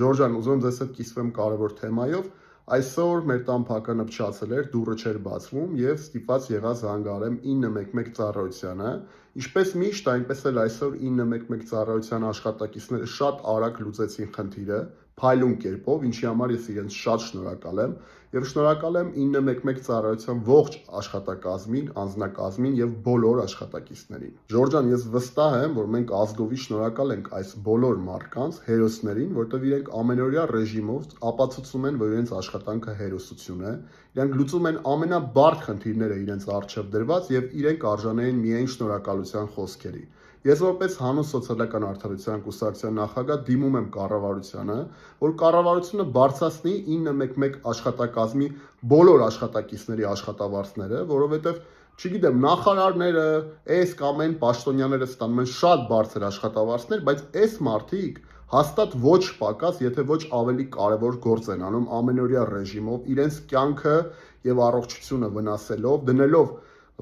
Ժորժան, ուզում եմ ձեզ հետ կիսվեմ կարևոր թեմայով։ Այսօր մեր տան փականը փչացել էր, դուռը չէր բացվում եւ ստիպված եղա զանգարեմ 911 ծառայությանը։ Ինչպես միշտ, այնպես էլ այսօր 911 ծառայության աշխատակիցները շատ արագ լուծեցին խնդիրը, փայլուն կերպով, ինչի համար ես իրենց շատ շնորհակալ եմ եւ շնորհակալ եմ 911 ծառայության ողջ աշխատակազմին, անձնակազմին եւ բոլոր աշխատակիցներին։ Ժորժան, ես վստահ եմ, որ մենք ազգովի շնորհակալ ենք այս բոլոր մարդկանց, հերոսներին, որտեղ իրենք ամենօրյա ռեժիմով ապացուցում են, որ իրենց աշխատանքը հերոսություն է, իրենք լուծում են ամենաբարդ խնդիրները իրենց առջև դրված եւ իրենք արժանի են միայն շնորհակալության խոսքերի։ Ես որպես հանուն սոցիալական արդարության կուսակցության նախագահ դիմում եմ կառավարությանը, որ կառավարությունը բարձրացնի 911 աշխատակազմի բոլոր աշխատակիցների աշխատավարձները, որովհետեւ չգիտեմ, նախարարները, այս կամ այն պաշտոնյաները ստանում են շատ բարձր աշխատավարձներ, բայց այս մարդիկ հաստատ ոչ պակաս, եթե ոչ ավելի կարևոր գործ են անում ամենօրյա ռեժիմով, իրենց կյանքը եւ առողջությունը վնասելով, դնելով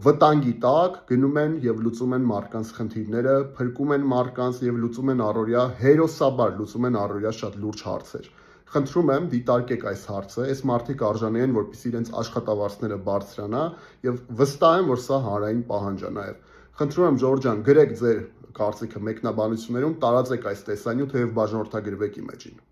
վտանգի տակ, գնում են եւ լուծում են մարդկանց խնդիրները, փրկում են մարդկանց եւ լուծում են առօրյա հերոսաբար լուծում են առօրյա շատ լուրջ հարցեր։ Խնդրում եմ, դիտարկեք այս հարցը, այս մարդիկ արժանի են, որպեսզի իրենց աշխատավարձները բարձրանա եւ վստահ եմ, որ սա հանրային պահանջ է նաեւ։ Խնդրում եմ, Ժորժան, գրեք ձեր կարծիքը մեկնաբանություններում, տարածեք այս տեսանյութը եւ բաժանորդագրվեք իմեջին։